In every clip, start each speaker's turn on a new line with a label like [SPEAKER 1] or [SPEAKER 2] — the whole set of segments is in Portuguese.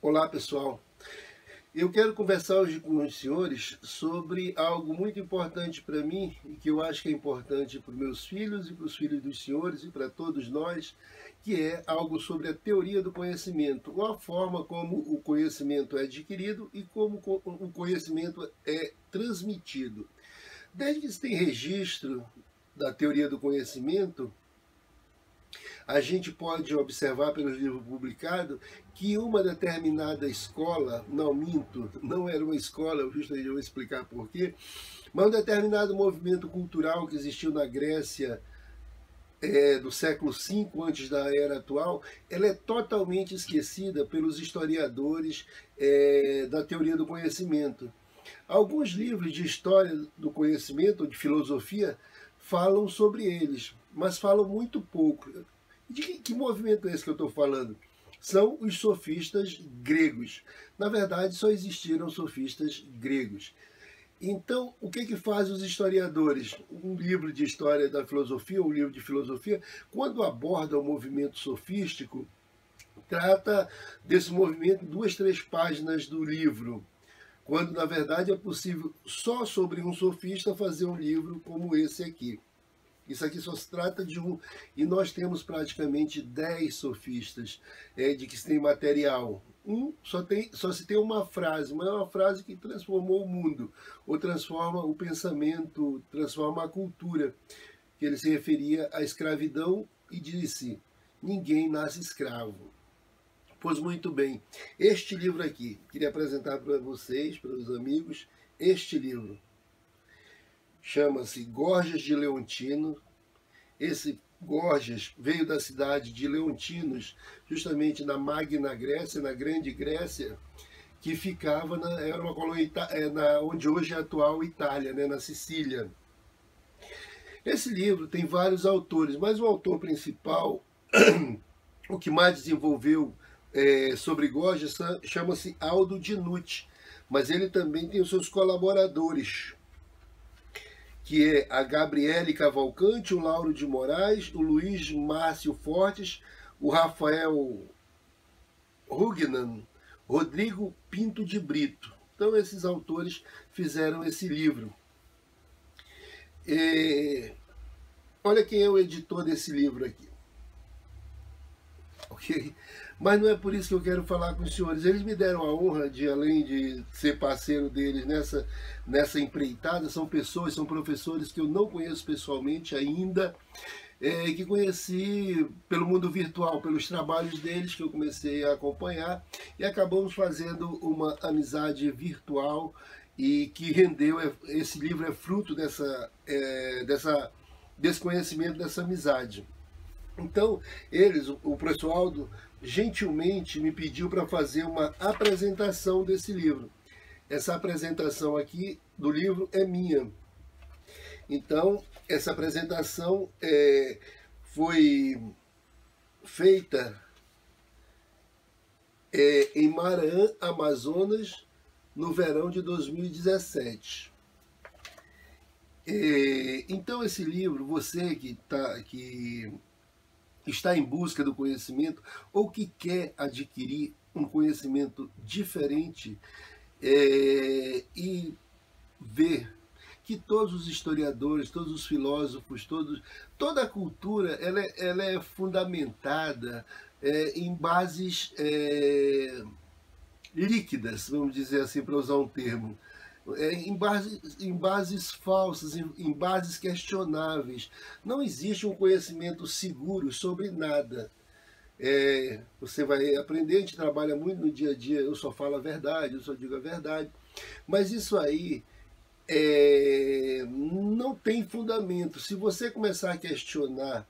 [SPEAKER 1] Olá, pessoal. Eu quero conversar hoje com os senhores sobre algo muito importante para mim e que eu acho que é importante para os meus filhos e para os filhos dos senhores e para todos nós, que é algo sobre a teoria do conhecimento, ou a forma como o conhecimento é adquirido e como o conhecimento é transmitido. Desde que se tem registro da teoria do conhecimento, a gente pode observar pelos livros publicados que uma determinada escola, não minto, não era uma escola, justamente eu vou explicar por quê, mas um determinado movimento cultural que existiu na Grécia do século V antes da era atual, ela é totalmente esquecida pelos historiadores da teoria do conhecimento. Alguns livros de história do conhecimento, ou de filosofia, falam sobre eles, mas falam muito pouco. De que movimento é esse que eu estou falando? São os sofistas gregos. Na verdade, só existiram sofistas gregos. Então, o que fazem os historiadores? Um livro de história da filosofia, um livro de filosofia, quando aborda o movimento sofístico, trata desse movimento em 2, 3 páginas do livro, quando na verdade é possível só sobre um sofista fazer um livro como esse aqui. Isso aqui só se trata de um, e nós temos praticamente 10 sofistas de que se tem material. Só se tem uma frase, mas é uma frase que transformou o mundo, ou transforma o pensamento, transforma a cultura, que ele se referia à escravidão e disse: ninguém nasce escravo. Pois muito bem, este livro aqui, queria apresentar para vocês, para os amigos, este livro. Chama-se Gorgias de Leontino. Esse Gorgias veio da cidade de Leontinos, justamente na Magna Grécia, na Grande Grécia, que ficava era uma colônia onde hoje é a atual Itália, né, na Sicília. Esse livro tem vários autores, mas o autor principal, o que mais desenvolveu sobre Gorgias, chama-se Aldo de Nucci, mas ele também tem os seus colaboradores, que é a Gabriele Cavalcante, o Lauro de Moraes, o Luiz Márcio Fortes, o Rafael Rugnan, Rodrigo Pinto de Brito. Então esses autores fizeram esse livro. Olha quem é o editor desse livro aqui. Ok? Mas não é por isso que eu quero falar com os senhores. Eles me deram a honra de, além de ser parceiro deles nessa empreitada, são pessoas, são professores que eu não conheço pessoalmente ainda, que conheci pelo mundo virtual, pelos trabalhos deles que eu comecei a acompanhar, e acabamos fazendo uma amizade virtual e que rendeu, esse livro é fruto desse conhecimento, dessa amizade. Então, o professor Aldo, gentilmente me pediu para fazer uma apresentação desse livro. Essa apresentação aqui do livro é minha. Então, essa apresentação foi feita em Maranhão, Amazonas, no verão de 2017. Então, esse livro, você que está em busca do conhecimento ou que quer adquirir um conhecimento diferente e ver que todos os historiadores, todos os filósofos, toda a cultura ela é fundamentada em bases líquidas, vamos dizer assim, para usar um termo. Em bases falsas, em bases questionáveis. Não existe um conhecimento seguro sobre nada. Você vai aprender, a gente trabalha muito no dia a dia, eu só falo a verdade, eu só digo a verdade. Mas isso aí não tem fundamento. Se você começar a questionar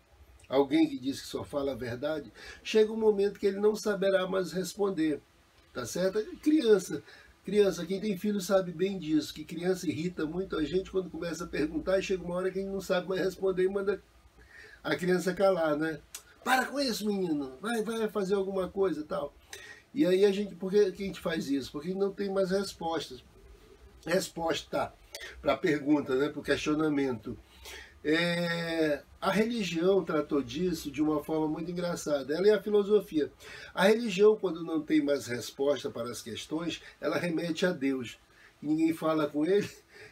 [SPEAKER 1] alguém que diz que só fala a verdade, chega um momento que ele não saberá mais responder. Tá certo? Criança, quem tem filho sabe bem disso, que criança irrita muito a gente quando começa a perguntar e chega uma hora que a gente não sabe mais responder e manda a criança calar, né? Para com isso, menino, vai fazer alguma coisa e tal. E aí por que a gente faz isso? Porque não tem mais resposta para a pergunta, né? Para o questionamento. A religião tratou disso de uma forma muito engraçada. Ela é a filosofia. A religião, quando não tem mais resposta para as questões, ela remete a Deus. Ninguém fala com ele.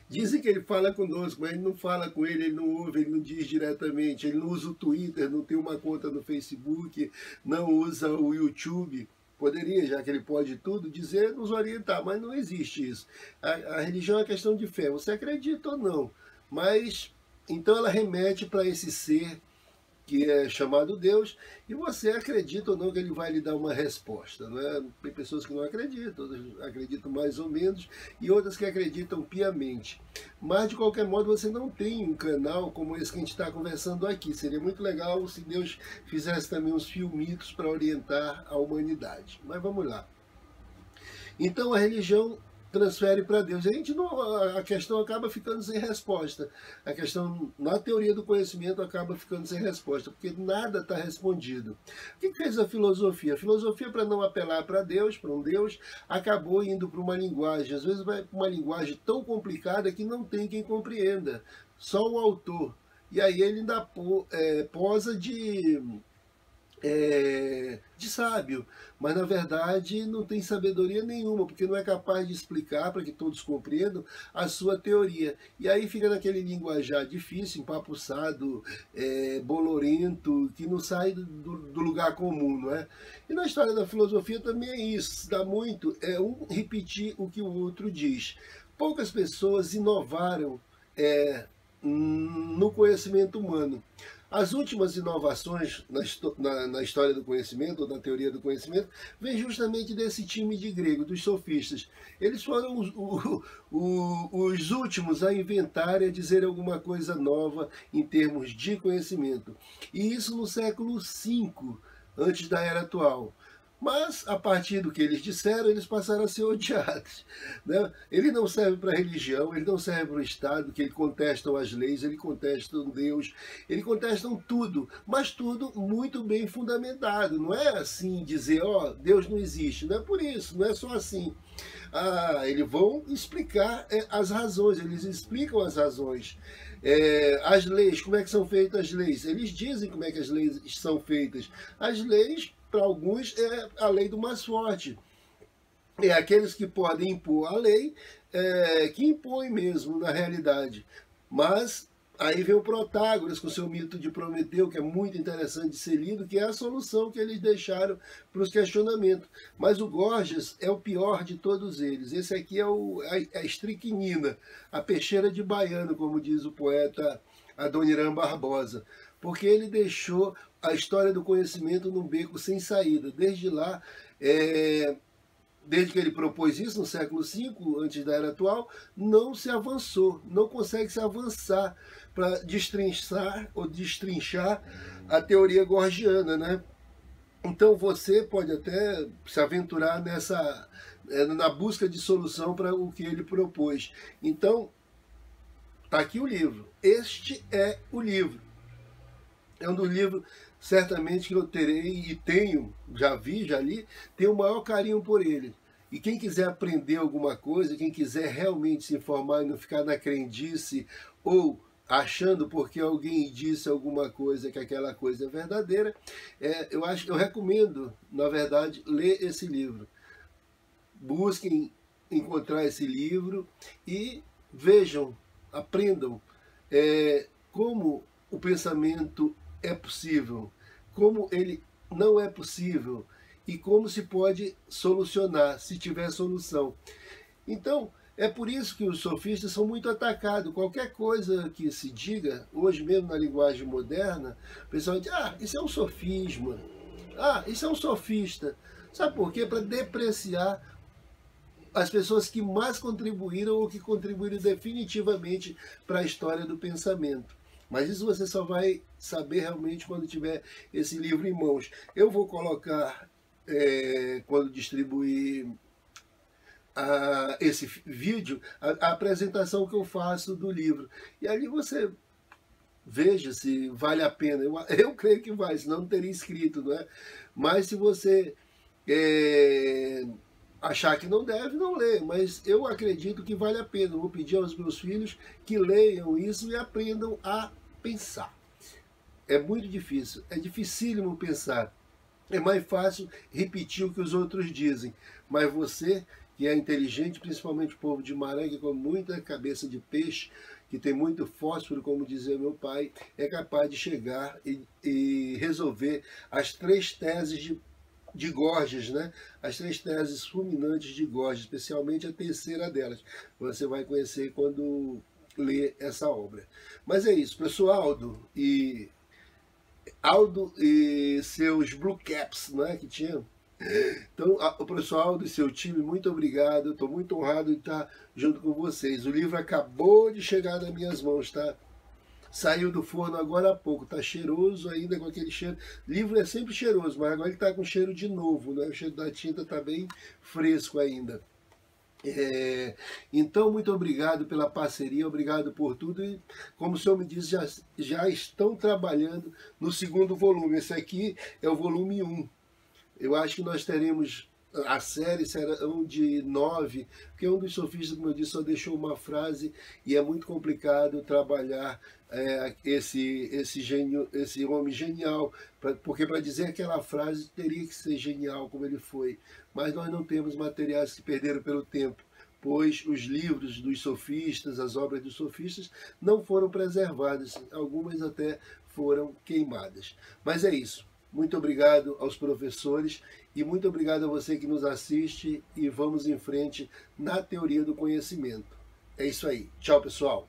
[SPEAKER 1] Dizem que ele fala conosco, mas ele não fala com ele não ouve, ele não diz diretamente. Ele não usa o Twitter, não tem uma conta no Facebook, não usa o YouTube. Poderia, já que ele pode tudo, dizer, nos orientar, mas não existe isso. A religião é questão de fé. Você acredita ou não, mas então ela remete para esse ser que é chamado Deus, e você acredita ou não que ele vai lhe dar uma resposta. Não é? Tem pessoas que não acreditam, outras acreditam mais ou menos, e outras que acreditam piamente. Mas, de qualquer modo, você não tem um canal como esse que a gente está conversando aqui. Seria muito legal se Deus fizesse também uns filmitos para orientar a humanidade. Mas vamos lá. Então, a religião transfere para Deus. A questão acaba ficando sem resposta. A questão, na teoria do conhecimento, acaba ficando sem resposta, porque nada está respondido. O que fez a filosofia? A filosofia, para não apelar para Deus, para um Deus, acabou indo para uma linguagem. Às vezes vai para uma linguagem tão complicada que não tem quem compreenda. Só o autor. E aí ele ainda posa de sábio, mas na verdade não tem sabedoria nenhuma, porque não é capaz de explicar para que todos compreendam a sua teoria. E aí fica naquele linguajar difícil, empapuçado, bolorento, que não sai do lugar comum, não é? E na história da filosofia também é isso, dá muito um repetir o que o outro diz. Poucas pessoas inovaram no conhecimento humano. As últimas inovações na história do conhecimento, ou na teoria do conhecimento, vêm justamente desse time de grego, dos sofistas. Eles foram os últimos a inventar e a dizer alguma coisa nova em termos de conhecimento. E isso no século V, antes da era atual. Mas, a partir do que eles disseram, eles passaram a ser odiados. Né? Ele não serve para a religião, ele não serve para o Estado, que ele contestam as leis, ele contestam Deus, ele contestam tudo, mas tudo muito bem fundamentado. Não é assim dizer, Deus não existe, não é por isso, não é só assim. Eles vão explicar as razões, eles explicam as razões. As leis, como é que são feitas as leis? Eles dizem como é que as leis são feitas. As leis, para alguns, é a lei do mais forte. É aqueles que podem impor a lei, que impõem mesmo, na realidade. Mas aí vem o Protágoras com seu mito de Prometeu, que é muito interessante de ser lido, que é a solução que eles deixaram para os questionamentos. Mas o Gorgias é o pior de todos eles. Esse aqui é a estricnina, a peixeira de baiano, como diz o poeta Adoniran Barbosa. Porque ele deixou a história do conhecimento num beco sem saída. Desde lá, desde que ele propôs isso no século V, antes da era atual, não se avançou, não consegue se avançar para destrinchar a teoria gorgiana, né? Então você pode até se aventurar na busca de solução para o que ele propôs. Então, está aqui o livro. Este é o livro. É um dos livros, certamente, que eu terei e tenho, já li, tenho o maior carinho por ele. E quem quiser aprender alguma coisa, quem quiser realmente se informar e não ficar na crendice ou achando porque alguém disse alguma coisa que aquela coisa é verdadeira, eu recomendo, na verdade, ler esse livro. Busquem encontrar esse livro e vejam, aprendam como o pensamento é possível, como ele não é possível e como se pode solucionar, se tiver solução. Então, é por isso que os sofistas são muito atacados. Qualquer coisa que se diga, hoje mesmo na linguagem moderna, o pessoal diz, isso é um sofisma, isso é um sofista. Sabe por quê? Para depreciar as pessoas que mais contribuíram ou que contribuíram definitivamente para a história do pensamento. Mas isso você só vai saber realmente quando tiver esse livro em mãos. Eu vou colocar, quando distribuir esse vídeo, a apresentação que eu faço do livro. E ali você veja se vale a pena. Eu creio que vai, senão não teria escrito, não é? Mas se você achar que não deve, não lê, mas eu acredito que vale a pena. Eu vou pedir aos meus filhos que leiam isso e aprendam a pensar. É muito difícil, é dificílimo pensar. É mais fácil repetir o que os outros dizem, mas você, que é inteligente, principalmente o povo de Maré, que come muita cabeça de peixe, que tem muito fósforo, como dizia meu pai, é capaz de chegar e resolver as 3 teses de Gorgias, né? As 3 teses fulminantes de Gorgias, especialmente a terceira delas. Você vai conhecer quando ler essa obra. Mas é isso, professor Aldo e seus Blue Caps, né, que tinha. Então, o professor Aldo e seu time, muito obrigado. Eu estou muito honrado de estar junto com vocês. O livro acabou de chegar nas minhas mãos, tá? Saiu do forno agora há pouco, tá cheiroso ainda, com aquele cheiro. Livro é sempre cheiroso, mas agora ele está com cheiro de novo, né? O cheiro da tinta está bem fresco ainda. Então, muito obrigado pela parceria, obrigado por tudo. E, como o senhor me disse, já estão trabalhando no segundo volume. Esse aqui é o volume 1. Eu acho que nós teremos a série, será um de 9, porque um dos sofistas, como eu disse, só deixou uma frase e é muito complicado trabalhar esse homem genial, porque para dizer aquela frase teria que ser genial como ele foi, mas nós não temos materiais que perderam pelo tempo, pois os livros dos sofistas, as obras dos sofistas não foram preservadas, algumas até foram queimadas. Mas é isso. Muito obrigado aos professores e muito obrigado a você que nos assiste, e vamos em frente na teoria do conhecimento. É isso aí. Tchau, pessoal.